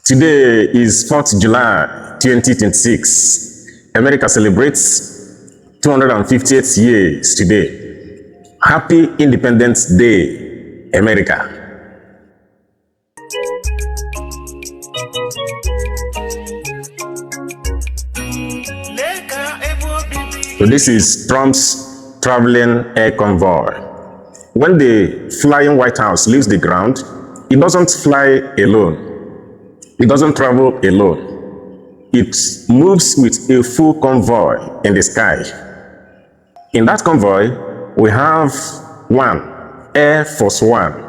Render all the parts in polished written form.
Today is 4th July 2026. America celebrates 258 years today. Happy Independence Day, America. So this is Trump's traveling air convoy. When the flying White House leaves the ground, it doesn't fly alone. It doesn't travel alone. It moves with a full convoy in the sky. In that convoy, we have Air Force One.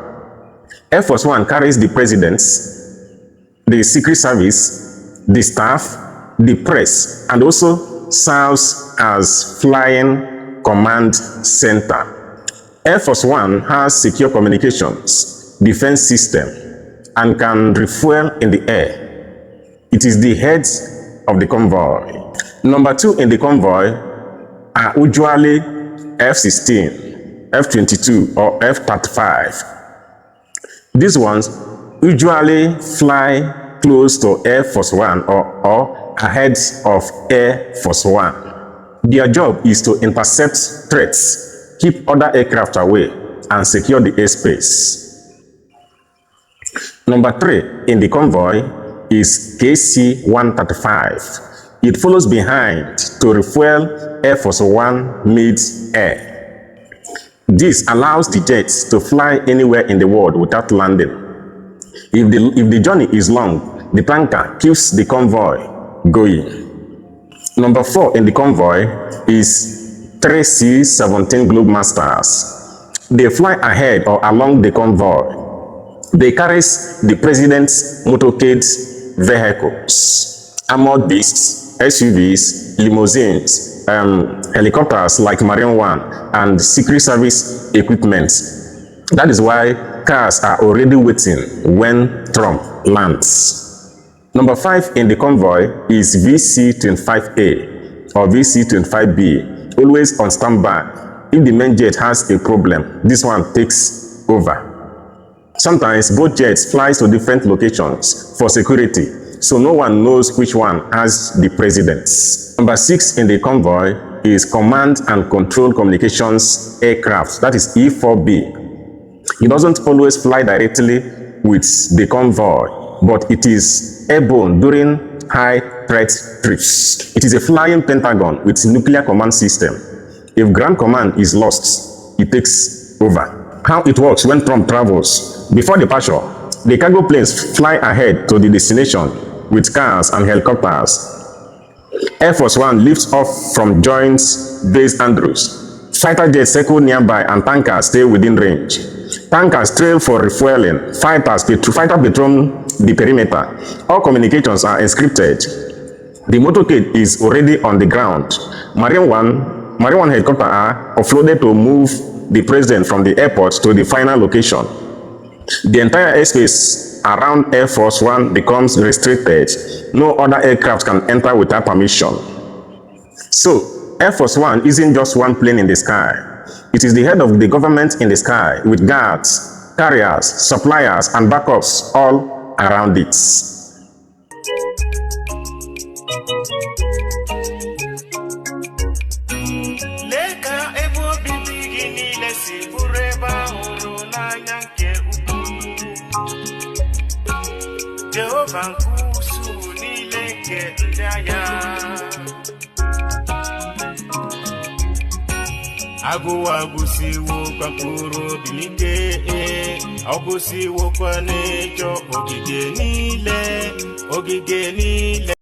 Air Force One carries the presidents, the Secret Service, the staff, the press, and also serves as flying command center. Air Force One has secure communications, defense system, and can refuel in the air. It is the head of the convoy. Number 2 in the convoy are usually F-16, F-22, or F-35. These ones usually fly close to Air Force One or ahead of Air Force One. Their job is to intercept threats, keep other aircraft away, and secure the airspace. Number 3 in the convoy is KC-135. It follows behind to refuel Air Force One mid-air. This allows the jets to fly anywhere in the world without landing. If the journey is long, the tanker keeps the convoy going. Number 4 in the convoy is 3 C-17 Globemasters. They fly ahead or along the convoy. They carry the president's motorcade vehicles, armored beasts, SUVs, limousines, helicopters like Marine One, and Secret Service equipment. That is why cars are already waiting when Trump lands. Number 5 in the convoy is VC-25A or VC-25B, always on standby. If the main jet has a problem, this one takes over. Sometimes both jets fly to different locations for security, so no one knows which one has the presidents. Number 6 in the convoy is Command and Control Communications Aircraft, that is E-4B. It doesn't always fly directly with the convoy, but it is airborne during high threat trips. It is a flying pentagon with nuclear command system. If ground command is lost, it takes over. How it works when Trump travels. Before departure, the cargo planes fly ahead to the destination with cars and helicopters. Air Force One lifts off from Joint Base Andrews. Fighter jets circle nearby and tankers stay within range. Tankers trail for refueling. Fighter patrol the perimeter. All communications are encrypted. The motorcade is already on the ground. Marine One helicopter are offloaded to move the president from the airport to the final location. The entire airspace around Air Force One becomes restricted. No other aircraft can enter without permission. So, Air Force One isn't just one plane in the sky. It is the head of the government in the sky with guards, carriers, suppliers, and backups all around it. Agusi wo kakuro binike agusi wo kwa nejo ogige nile